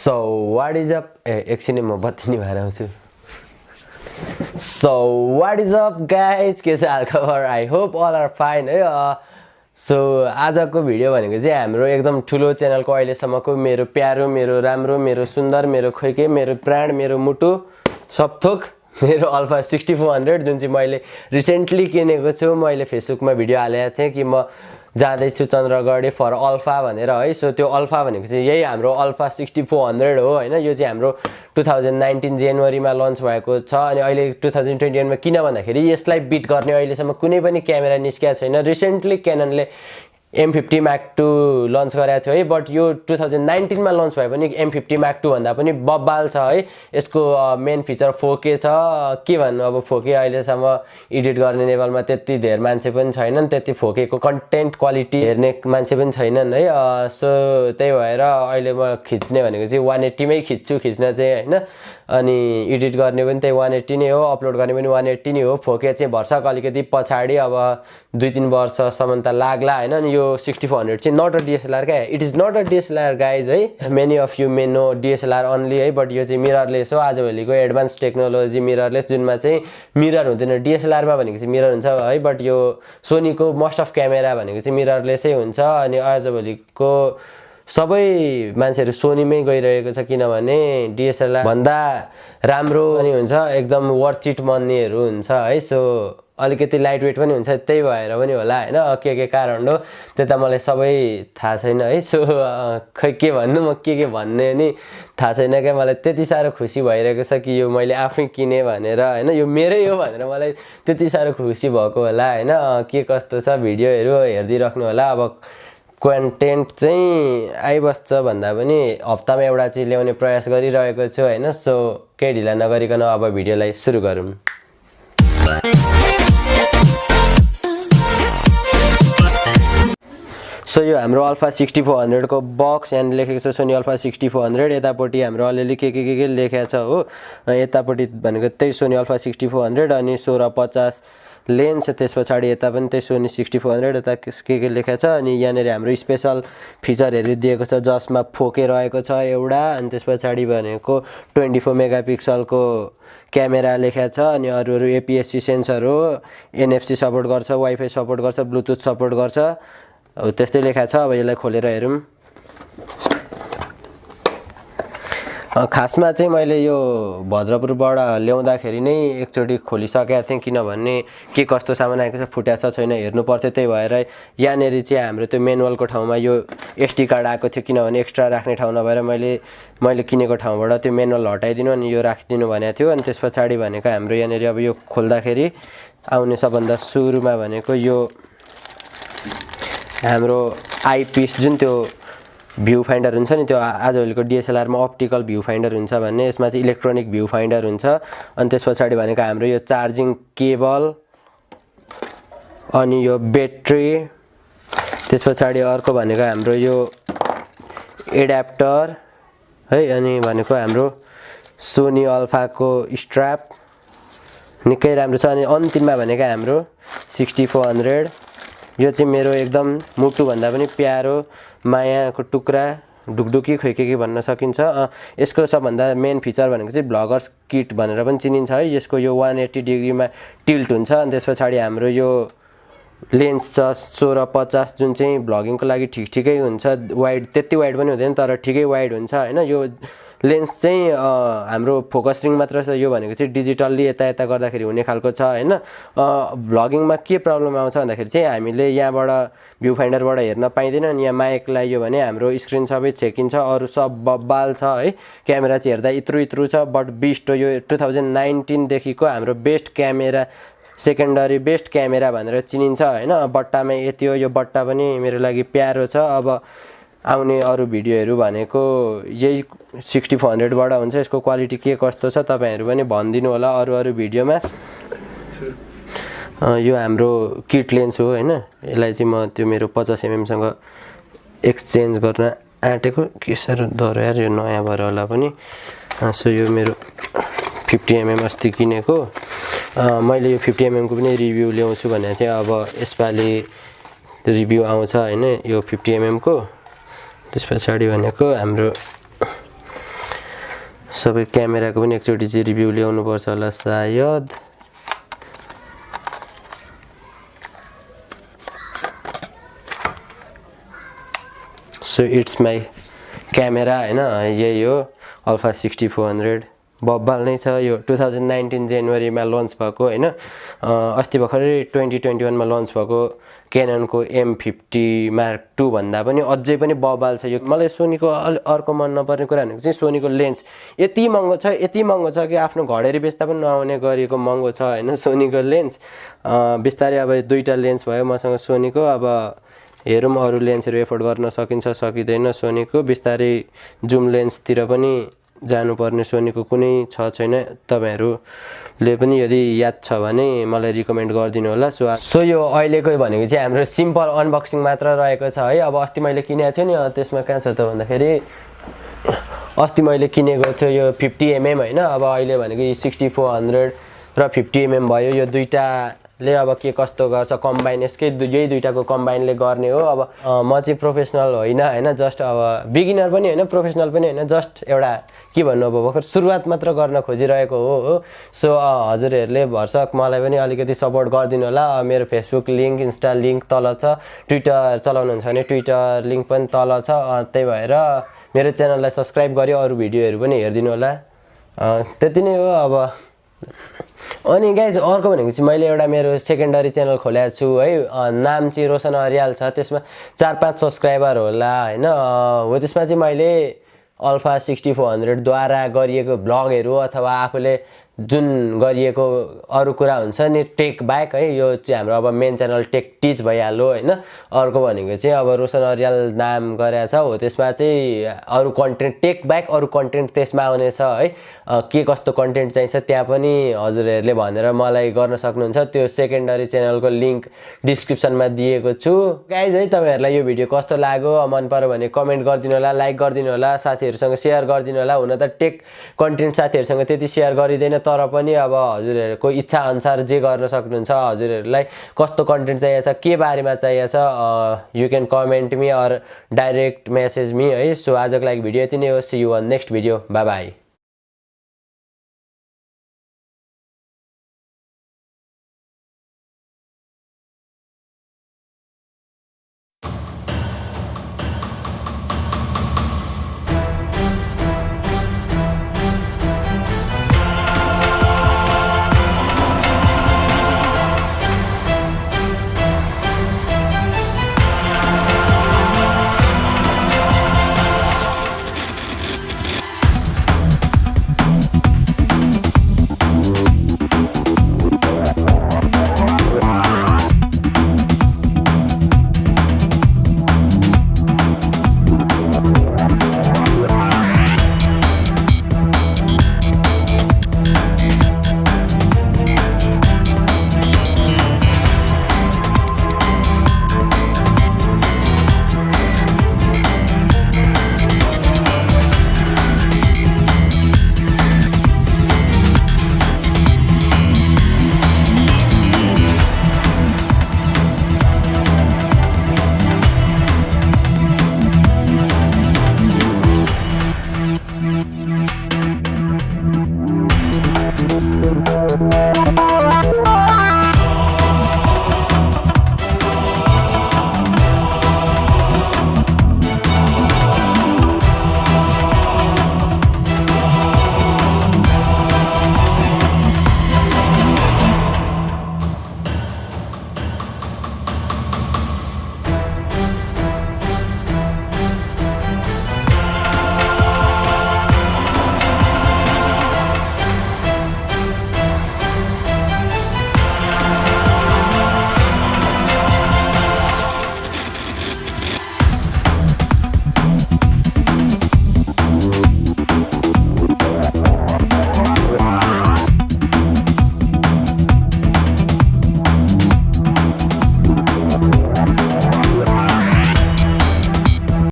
So what is up? एकछिन म बत्ती नि भएर आउँछु. So what is up guys? के छ हाल खबर? I hope all are fine है. So आजको भिडियो भनेको चाहिँ हाम्रो एकदम ठुलो च्यानलको अहिलेसम्मको मेरो प्यारो, मेरो राम्रो, मेरो सुन्दर, मेरो खोइके, मेरो प्राण, मेरो मुटु सब थोक मेरो अल्फा 6400 जुन चाहिँ मैले रिसेन्टली किनेको छु. मैले फेसबुकमा भिडियो हालेको थिएँ कि म जाँदैछु चन्द्रगढे फर अल्फा भनेर है. सो त्यो अल्फा भनेको चाहिँ यही हाम्रो अल्फा 6400 हो हैन. यो चाहिँ हाम्रो 2019 जनवरीमा लन्च भएको छ अनि अहिले 2021 मा किन भन्दाखेरि यसलाई बिट गर्ने अहिलेसम्म कुनै पनि क्यामेरा निस्केको छैन. रिसेन्टली क्याननले M50 Mark II लन्च गरेको थियो है. बट यो 2019 मा लन्च भए पनि M50 Mark II भन्दा पनि बब्बाल छ है. यसको मेन फिचर 4K छ. के भन्नु अब 4K अहिलेसम्म एडिट गर्ने लेभलमा त्यति धेर मान्छे पनि छैनन्. त्यति 4K को कन्टेन्ट क्वालिटी हेर्ने मान्छे पनि छैनन् है. सो त्यही भएर अहिले म खिच्ने भनेको चाहिँ 180 मै खिच्छु खिच्न चाहिँ हैन. अनि एडिट गर्ने पनि त्यही 180 नै हो, अपलोड गर्ने पनि 180 नै हो. 4K चाहिँ भर्सक अलिकति पछाडी अब 2-3 वर्षसम्म त लाग्ला हैन. अनि यो 6400 चाहिँ नट अ DSLR क्या. It is not a DSLR guys है. Many of you may know DSLR only है. बट यो चाहिँ मिररलेस हो. आजभोलिको एडभान्स टेक्नोलोजी मिररलेस जुनमा चाहिँ मिरर हुँदैन. DSLR मा भनेको चाहिँ मिरर हुन्छ है. बट यो सोनीको मोस्ट अफ क्यामेरा भनेको चाहिँ मिररलेसै हुन्छ. अनि आजभोलिको सबै मान्छेहरु सोनीमै गइरहेको छ किनभने DSLR भन्दा राम्रो पनि हुन्छ, एकदम वर्थ इट मन्नेहरु हुन्छ है. सो अलिकति लाइट वेट पनि हुन्छ. त्यही भएर पनि होला हैन. के कारण हो त्यो त मलाई सबै थाहा छैन है. सो खै के भन्नु म के भन्ने नि थाहा छैन के. मलाई त्यति साह्रो खुसी भइरहेको छ कि यो मैले आफै किने भनेर हैन. यो मेरै हो भनेर मलाई त्यति साह्रो खुसी भएको होला हैन. के कस्तो छ भिडियोहरु हेर्दिराख्नु होला. अब कन्टेन्ट चाहिँ आइबस्छ भन्दा पनि हप्तामा एउटा चाहिँ ल्याउने प्रयास गरिरहेको छु हैन. सो केही ढिला नगरिकन अब भिडियोलाई सुरु गरौँ. सो यो हाम्रो अल्फा 6400 को बक्स यहाँ लेखेको छ सोनी अल्फा 6400. यतापट्टि हाम्रो अलिअलि के लेखेको छ हो. यतापट्टि भनेको त्यही सोनी अल्फा 6400 अनि 1650 लेन्स. त्यसपछि यता पनि त्यही सोनी 6400 यता के लेखेको छ. अनि यहाँनेर हाम्रो स्पेशल फिचरहरु दिएको छ जसमा 4K रहेको छ एउटा. अनि त्यसपछि भनेको 24 मेगापिक्सलको क्यामेरा लेखेको छ. अनि अरु APS-C सेन्सर हो, NFC सपोर्ट गर्छ, वाइफाई सपोर्ट गर्छ, ब्लुटुथ सपोर्ट गर्छ. अब त्यस्तै लेखेको छ. अब यसलाई खोलेर हेरौँ. खासमा चाहिँ मैले यो भद्रपुरबाट ल्याउँदाखेरि नै एकचोटी खोलिसकेको थिएँ किनभने के कस्तो सामान आएको छ फुट्याछ छैन हेर्नु पर्थ्यो. त्यही भएर यहाँनेर चाहिँ हाम्रो त्यो म्यानुअलको ठाउँमा यो SD कार्ड आएको थियो किनभने एक्स्ट्रा राख्ने ठाउँ नभएर मैले किनेको ठाउँबाट त्यो म्यानुअल हटाइदिनु अनि यो राखिदिनु भनेको थियो. अनि त्यसपछि भनेको हाम्रो यहाँनेर अब यो खोल्दाखेरि आउने सबभन्दा सुरुमा भनेको यो हाम्रो आइपिस जुन त्यो भ्यू फाइन्डर हुन्छ नि. त्यो आजभोलिको DSLR मा अप्टिकल भ्यू फाइन्डर हुन्छ भन्ने यसमा चाहिँ इलेक्ट्रोनिक भ्यू फाइन्डर हुन्छ. अनि त्यसपछि भनेको हाम्रो यो चार्जिङ केबल अनि यो ब्याट्री. त्यसपछि अर्को भनेको हाम्रो यो एडाप्टर है. अनि भनेको हाम्रो सोनी अल्फाको स्ट्र्याप निकै राम्रो छ. अनि अन्तिममा भनेको हाम्रो 6400. यो चाहिँ मेरो एकदम मुटु भन्दा पनि प्यारो मायाको टुक्रा ढुकढुकी खोइके भन्न सकिन्छ. यसको सबभन्दा मेन फिचर भनेको चाहिँ ब्लगर्स किट भनेर पनि चिनिन्छ है. यसको यो 180 डिग्रीमा टिल्ट हुन्छ. अनि त्यसपछि हाम्रो यो लेन्स छ 1650 जुन चाहिँ ब्लगिङको लागि ठिकै हुन्छ. वाइड त्यति वाइड पनि हुँदैन तर ठिकै वाइड हुन्छ हैन. यो लेन्स चाहिँ हाम्रो फोकस रिङ मात्र छ. यो भनेको चाहिँ डिजिटल्ली यता गर्दाखेरि हुने खालको छ हैन. भ्लगिङमा के प्रब्लम आउँछ भन्दाखेरि चाहिँ हामीले यहाँबाट भ्यू फाइन्डरबाट हेर्न पाइदैन. अनि यहाँ माइक लाग्यो भने हाम्रो स्क्रिन सबै चेकिन्छ. अरु सब बब्बाल छ है. क्यामेरा चाहिँ हेर्दा इत्रु छ. बट बेस्ट हो यो 2019 देखिको हाम्रो best camera, secondary best camera भनेर चिनिन्छ हैन. बट्टामा यति हो. यो बट्टा पनि मेरो लागि प्यारो छ. अब आउने अरु भिडियोहरु भनेको यही 6400 बाट हुन्छ. यसको क्वालिटी के कस्तो छ तपाईहरु पनि भनिदिनु होला अरु भिडियोमा. यो हाम्रो किट लेन्स हो हैन. यसलाई चाहिँ म त्यो मेरो 50 mm सँग एक्सचेन्ज गर्न आटेको. के साह्रो डर यार यो नयाँ भएर होला पनि. सो यो मेरो 50 mm अस्ति किनेको. मैले यो 50 mm को पनि रिभ्यू ल्याउँछु भनेको थिएँ. अब यसपालि रिभ्यू आउँछ हैन यो 50 mm को. त्यसपछि भनेको हाम्रो सबै क्यामेराको पनि एकचोटि चाहिँ रिभ्यू ल्याउनु पर्छ होला सायद सो इट्स माई क्यामेरा हैन यही हो अल्फा 6400 बब्बाल नै छ यो 2019 जनवरीमा लन्च भएको हैन अस्ति भर्खरै 2021 मा लन्च भएको क्याननको M50 Mark II भन्दा पनि अझै पनि बब्बाल छ यो मलाई सोनीको अर्को मन नपर्ने कुरा भनेको चाहिँ सोनीको लेन्स यति महँगो छ कि आफ्नो घडेरी बेच्दा पनि नआउने गरिएको महँगो छ हैन सोनीको लेन्स बिस्तारै अब दुईटा लेन्स भयो मसँग सोनीको अब हेरौँ अरु लेन्सहरु एफोर्ड गर्न सकिन्छ सकिदैन सोनीको बिस्तारै जुम लेन्सतिर पनि जानुपर्ने सोनीको कुनै छैन तपाईहरुले पनि यदि याद छ भने मलाई रिकमेन्ड गरिदिनु होला सो यो अहिलेको भनेको चाहिँ हाम्रो सिम्पल अनबक्सिङ मात्र रहेको छ है अब अस्ति मैले किनेको थिएँ नि त्यसमा कहाँ छ त भन्दाखेरि अस्ति मैले किनेको थियो यो 50 mm हैन अब अहिले भनेको 6400 र 50 mm भयो यो दुईटाले अब के कस्तो गर्छ कम्बाइन यसकै यही दुईटाको कम्बाइनले गर्ने हो अब म चाहिँ प्रोफेसनल होइन हैन जस्ट अब बिगिनर पनि हैन प्रोफेसनल पनि हैन जस्ट एउटा के भन्नु अब भर्खर सुरुवात मात्र गर्न खोजिरहेको हो सो हजुरहरुले भरसक मलाई पनि अलिकति सपोर्ट गरिदिनु होला मेरो फेसबुक लिंक इन्स्टा लिंक तल छ ट्विटर चलाउनुहुन्छ भने ट्विटर लिंक पनि तल छ त्यही भएर मेरो च्यानललाई सब्स्क्राइब गरी अरु भिडियोहरु पनि हेर्दिनु होला त्यति नै हो अब अनि गाइज अर्को भनेको चाहिँ मैले एउटा मेरो सेकेन्डरी च्यानल खोलेको छु है नाम चाहिँ रोशन अर्याल छ त्यसमा 4-5 सब्स्क्राइबर होला हैन हो त्यसमा चाहिँ मैले अल्फा 6400 द्वारा गरिएको ब्लगहरु अथवा आफूले जुन गरिएको अरु कुरा हुन्छ नि टेक ब्याक है यो चाहिँ हाम्रो अब मेन च्यानल टेक टिच भइहाल्यो हैन अर्को भनेको चाहिँ अब रोशन अर्याल नाम गरेको छ हो त्यसमा चाहिँ अरु कन्टेन्ट टेक ब्याक अरु कन्टेन्ट त्यसमा आउने छ है के कस्तो कन्टेन्ट चाहिन्छ त्यहाँ पनि हजुरहरुले भनेर मलाई गर्न सक्नुहुन्छ त्यो सेकेन्डरी च्यानलको लिंक डिस्क्रिप्सनमा दिएको छु गाइज है तपाईहरुलाई यो भिडियो कस्तो लाग्यो मन पर्यो भने कमेन्ट गरिदिनु होला लाइक गरिदिनु होला साथीहरुसँग शेयर गरिदिनु होला हुन त टेक कन्टेन्ट साथीहरुसँग त्यति शेयर गरिदैन तर पनि अब हजुरहरुको इच्छा अनुसार जे गर्न सक्नुहुन्छ हजुरहरुलाई कस्तो कन्टेन्ट चाहिएको छ के बारेमा चाहिएको छ you can comment me or direct message me है सो आजको लागि भिडियो यति नै हो see you on next video bye by